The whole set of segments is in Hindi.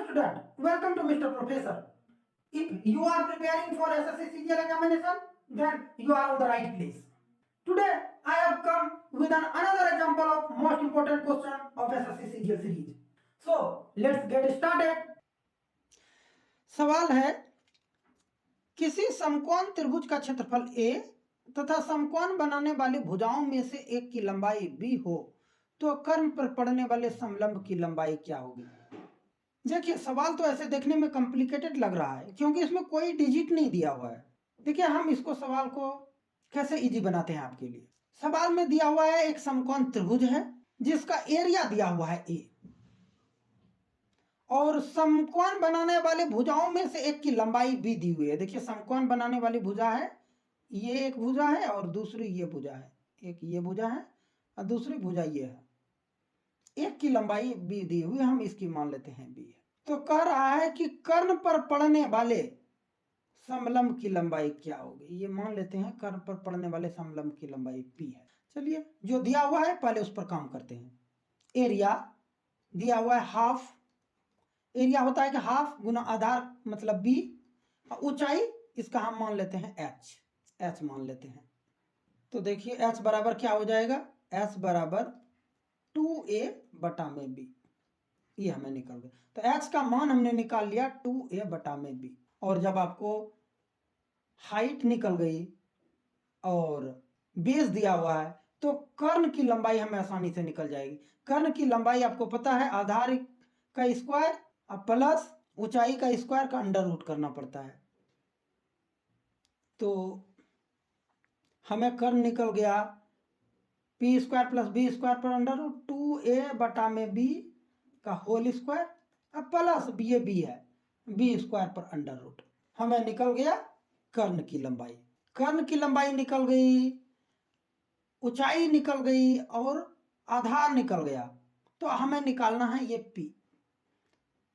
student, welcome to Mr. Professor. If you are preparing for SSC CGL examination, then you are on the right place. Today, I have come with another example of most important question of SSC CGL series. So, let's get started. सवाल है, किसी समकोण त्रिभुज का क्षेत्रफल A तथा समकोण बनाने वाली भुजाओं में से एक की लंबाई B हो तो कर्म पर पड़ने वाले समलंब की लंबाई क्या होगी। देखिए, सवाल तो ऐसे देखने में कॉम्प्लिकेटेड लग रहा है क्योंकि इसमें कोई डिजिट नहीं दिया हुआ है। देखिए, हम इसको सवाल को कैसे इजी बनाते हैं आपके लिए। सवाल में दिया हुआ है एक समकोण त्रिभुज है जिसका एरिया दिया हुआ है A, और समकोण बनाने वाले भुजाओं में से एक की लंबाई B दी हुई है। देखिए, समकोण बनाने वाली भुजा है, ये एक भुजा है और दूसरी ये भुजा है, एक ये भुजा है और दूसरी भुजा ये है। एक की लंबाई B दी हुई, हम इसकी मान लेते हैं B है। तो कह रहा है कि कर्ण पर पड़ने वाले समलंब की लंबाई क्या होगी। ये मान लेते हैं कर्ण पर पड़ने वाले समलंब की लंबाई P है। चलिए, जो दिया हुआ है पहले उस पर काम करते हैं। एरिया दिया हुआ है हाफ, एरिया होता है कि हाफ गुना आधार मतलब B, और ऊंचाई इसका हम मान लेते हैं H मान लेते हैं। तो देखिए H बराबर क्या हो जाएगा, H बराबर 2a बटा में B, ये हमें निकल गया। तो H का मान हमने निकाल लिया 2a बटा में B, और जब आपको हाइट निकल गई और बेस दिया हुआ है तो कर्ण की लंबाई हमें आसानी से निकल जाएगी। कर्ण की लंबाई आपको पता है आधार का स्क्वायर और प्लस ऊंचाई का स्क्वायर का अंडर रूट करना पड़ता है। तो हमें कर्ण निकल गया p square plus b square पर अंडर रूट 2a बटा में b का होल स्क्वायर, अब प्लस ये b है, b स्क्वायर पर अंडर रूट। हमें निकल गया कर्ण की लंबाई। कर्ण की लंबाई निकल गई, ऊंचाई निकल गई और आधार निकल गया। तो हमें निकालना है ये p।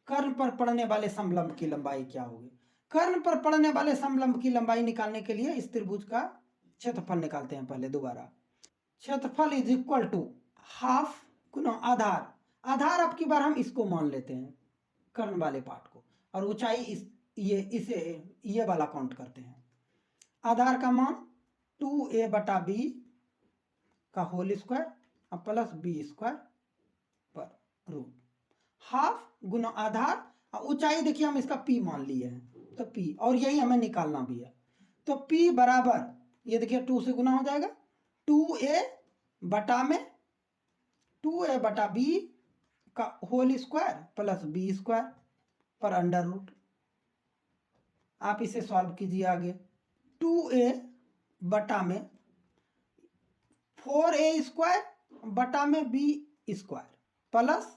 कर्ण पर पड़ने वाले समलंब की लंबाई क्या होगी। कर्ण पर पड़ने वाले समलंब की लंबाई निकालने के लिए इस त्रिभुज का क्षेत्रफल निकालते हैं पहले दोबारा। क्षेत्रफल इज इक्वल टू हाफ गुना आधार, आधार अब की बार हम इसको मान लेते हैं कर्ण वाले पार्ट को, और ऊंचाई ये वाला काउंट करते हैं। आधार का मान 2a बटा b का होल स्क्वायर और प्लस b स्क्वायर पर रूट। हाफ गुना आधार और ऊंचाई देखिए हम इसका p मान लिए हैं, तो p, और यही हमें निकालना भी है। तो p बराबर ये देखिए 2 से गुना हो जाएगा, 2a बटा में 2a बटा b का whole square plus b square पर अंडर रूट। आप इसे सॉल्व कीजिए आगे। 2a बटा में 4a स्क्वायर बटा में b square plus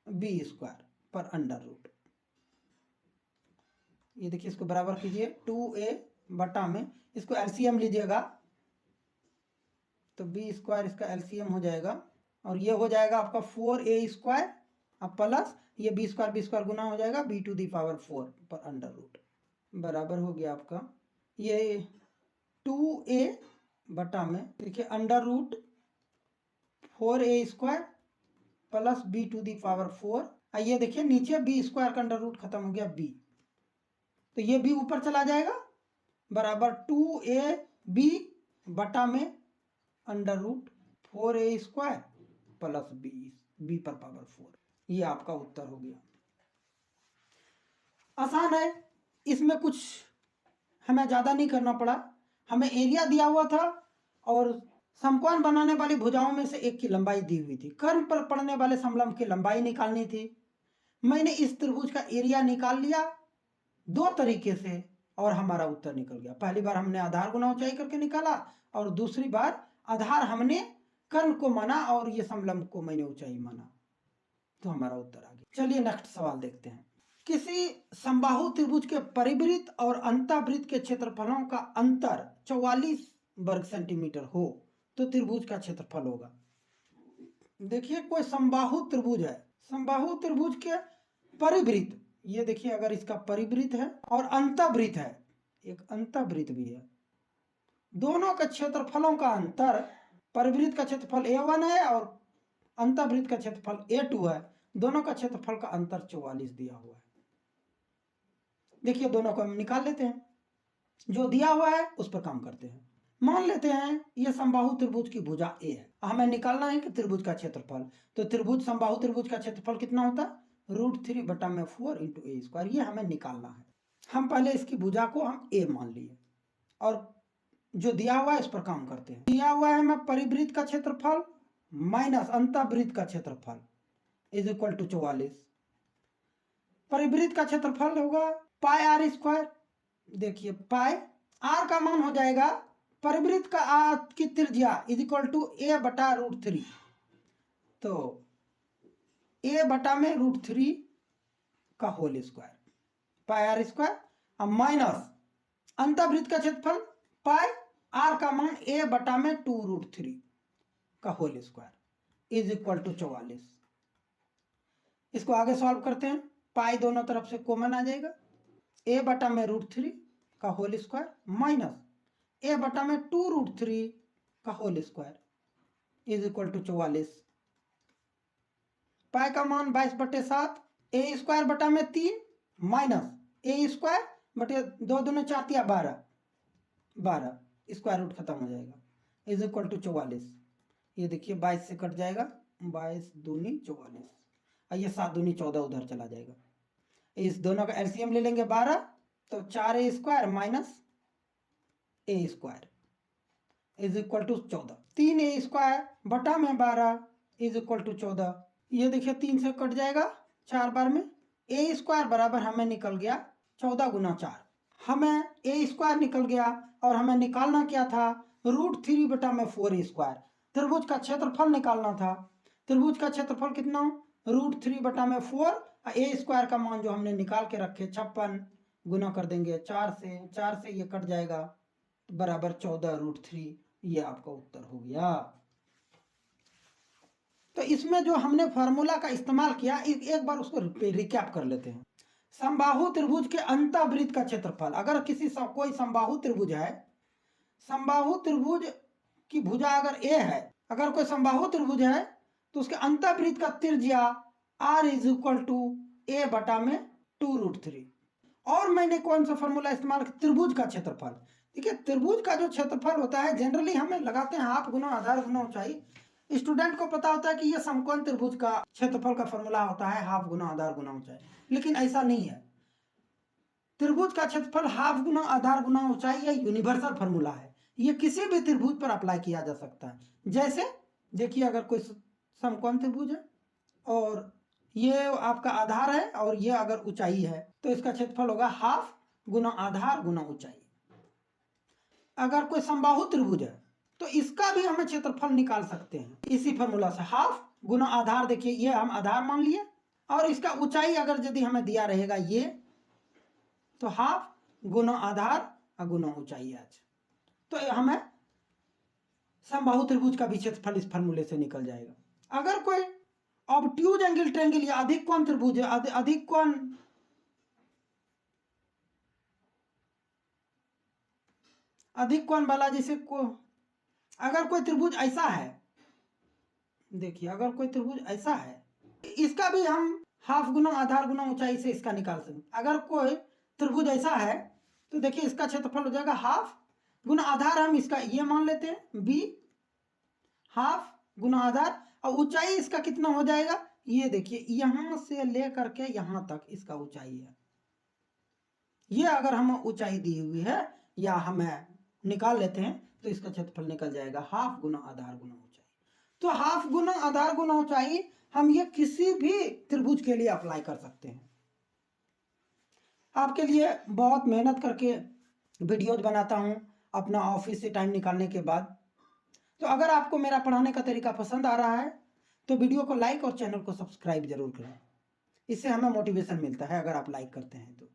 b square पर अंडर रूट। ये देखिए इसको बराबर कीजिए, 2a बटा में, इसको एलसीएम लीजिएगा तो b स्क्वायर इसका एलसीएम हो जाएगा, और ये हो जाएगा आपका 4a स्क्वायर अब प्लस ये b स्क्वायर गुना हो जाएगा b टू दी पावर 4 पर अंडर रूट, बराबर हो गया आपका ये 2a बटा में देखिए under root 4a square plus b to the power 4, ये देखिए नीचे b स्क्वायर का अंडर रूट खत्म हो गया b, तो ये b ऊपर चला जाएगा, बराबर 2ab बटा में under root 4a square plus b पर पावर 4। ये आपका उत्तर हो गया। आसान है, इसमें कुछ हमें ज़्यादा नहीं करना पड़ा। हमें एरिया दिया हुआ था और समकोण बनाने वाली भुजाओं में से एक की लंबाई दी हुई थी, कर्ण पर पड़ने वाले समलंब की लंबाई निकालनी थी। मैंने इस त्रिभुज का एरिया निकाल लिया दो तरीके से और हमारा उत्तर निकल गया। पहली बार हमने आधार गुना ऊंचाई करके निकाला और दूसरी बार आधार हमने कर्ण को माना और ये समलंब को मैंने ऊंचाई माना, तो हमारा उत्तर आ गया। चलिए नेक्स्ट सवाल देखते हैं। किसी समबाहु त्रिभुज के परिवृत्त और अंतःवृत्त के क्षेत्रफलों का अंतर 44 वर्ग सेंटीमीटर हो तो त्रिभुज का क्षेत्रफल होगा। देखिए कोई समबाहु त्रिभुज है, समबाहु त्रिभुज के परिवृत्त, ये देखिए अगर इसका परिवृत्त है और अंतःवृत्त है, एक अंतःवृत्त भी है, दोनों के क्षेत्रफलों का अंतर, परिवृत्त का क्षेत्रफल a1 है और अंतःवृत्त का क्षेत्रफल a2 है, दोनों का क्षेत्रफल का अंतर 44 दिया हुआ है। देखिए दोनों को हम निकाल लेते हैं, जो दिया हुआ है उस पर काम करते हैं। मान लेते हैं ये समबाहु त्रिभुज की भुजा ए है, हमें निकालना है कि त्रिभुज का क्षेत्रफल। तो त्रिभुज समबाहु त्रिभुज का क्षेत्रफल कितना होता है, √3/4 इंटू ए स्क्वायर, ये हमें निकालना है। हम पहले इसकी भुजा को हम ए मान लिए और जो दिया हुआ है इस पर काम करते हैं। दिया हुआ है हमें परिवृत्त का क्षेत्रफल माइनस अंतःवृत्त का क्षेत्रफल इज इक्वल टू 44। परिवृत्त का क्षेत्रफल होगा पाई आर स्क्वायर। देखिए पाई आर का मान हो जाएगा परिवृत्त का की त्रिज्या इज इक्वल टू a/√3, तो a/√3 का whole square pi r square, अब माइनस अंतःवृत्त का क्षेत्रफल पाई आर का मान a/2√3 का whole square is equal to 44। इसको आगे सॉल्व करते हैं, पाई दोनों तरफ से कॉमन आ जाएगा, a/√3 का होल स्क्वायर माइनस a/2√3 का whole square is equal to 44। Pi का मान 22/7, a स्क्वायर बटा में 3 माइनस a स्क्वायर बटे 2 दूनी 4 या 12 स्क्वायर रूट खत्म हो जाएगा इज इक्वल टू 44। ये देखिए 22 से कट जाएगा, 22 दूनी 44 और ये 7 दूनी 14 उधर चला जाएगा। इस दोनों का एलसीएम ले लेंगे 12, तो 4a square minus a square is equal to 14। 3a square बटा में 12 इज इक्वल टू 14। ये देखिए 3 से कट जाएगा 4 बार में, ए स्क्वायर बराबर हमें निकल गया 14 गुना 4। हमें ए स्क्वायर निकल गया और हमें निकालना क्या था, √3/4 स्क्वायर। त्रिभुज का क्षेत्रफल निकालना था। त्रिभुज का क्षेत्रफल कितना, √3/4, ए स्क्वायर का मान जो हमने निकाल के रखे 56 गुना कर देंगे 4 से ये कट जाएगा बराबर 14√3। ये आपका उत्तर हो गया। तो इसमें जो हमने फार्मूला का इस्तेमाल किया एक बार उसको रिकैप कर लेते हैं। समबाहु त्रिभुज के अंतःवृत्त का क्षेत्रफल, अगर कोई समबाहु त्रिभुज है, समबाहु त्रिभुज की भुजा अगर ए है, अगर कोई समबाहु त्रिभुज है तो उसके अंतःवृत्त का त्रिज्या r is equal to a/2√3। और मैंने कौन सा फॉर्मूला इस्तेमाल किया, त्रिभुज का क्षेत्रफल। देखिए त्रिभुज का जो क्षेत्रफल होता है जनरली हमें लगाते हैं हाफ गुना आधार गुना ऊंचाई। स्टूडेंट को पता होता है कि ये समकोण त्रिभुज का क्षेत्रफल का फॉर्मूला होता है हाफ गुना आधार गुना ऊंचाई, लेकिन ऐसा नहीं है। त्रिभुज का क्षेत्रफल हाफ गुना आधार गुना ऊंचाई ये यूनिवर्सल फॉर्मूला है, ये किसी भी त्रिभुज पर अप्लाई किया जा सकता है। जैसे देखिए अगर कोई समकोण त्रिभुज है और ये आपका आधार है और ये अगर ऊंचाई है तो इसका क्षेत्रफल होगा हाफ गुना आधार गुना ऊंचाई। अगर कोई समबाहु त्रिभुज है तो इसका भी हमें क्षेत्रफल निकाल सकते हैं इसी फॉर्मूला से, हाफ गुना आधार। देखिए ये हम आधार मान लिए और इसका ऊंचाई अगर यदि हमें दिया रहेगा ये, तो हाफ गुना आधार और गुना ऊंचाई आज, तो हमें समबाहु त्रिभुज का भी क्षेत्रफल इस फॉर्मूले से निकल जाएगा। अगर कोई ऑब्ट्यूज एंगल ट्रायंगल या अधिक कोण त्रिभुज है, अधिक कोण वाला, जैसे अगर कोई त्रिभुज ऐसा है, देखिए अगर कोई त्रिभुज ऐसा है इसका भी हम हाफ गुना आधार गुना ऊंचाई से इसका निकाल सकते। अगर कोई त्रिभुज ऐसा है तो देखिए इसका क्षेत्रफल हो जाएगा हाफ गुना आधार, हम इसका ये मान लेते हैं b, हाफ गुना आधार, और ऊंचाई इसका कितना हो जाएगा, ये देखिए यहां से लेकर के यहां तक इसका ऊंचाई है। ये अगर हम ऊंचाई दी हुई है या हमें निकाल लेते हैं तो इसका क्षेत्रफल निकल जाएगा हाफ गुना आधार गुना ऊंचाई। तो हाफ गुना आधार गुना ऊंचाई हम ये किसी भी त्रिभुज के लिए अप्लाई कर सकते हैं। आपके लिए बहुत मेहनत करके वीडियोज बनाता हूं अपना ऑफिस से टाइम निकालने के बाद। तो अगर आपको मेरा पढ़ाने का तरीका पसंद आ रहा है तो वीडियो को लाइक और चैनल को सब्सक्राइब जरूर करें, इससे हमें मोटिवेशन मिलता है अगर आप लाइक करते हैं तो।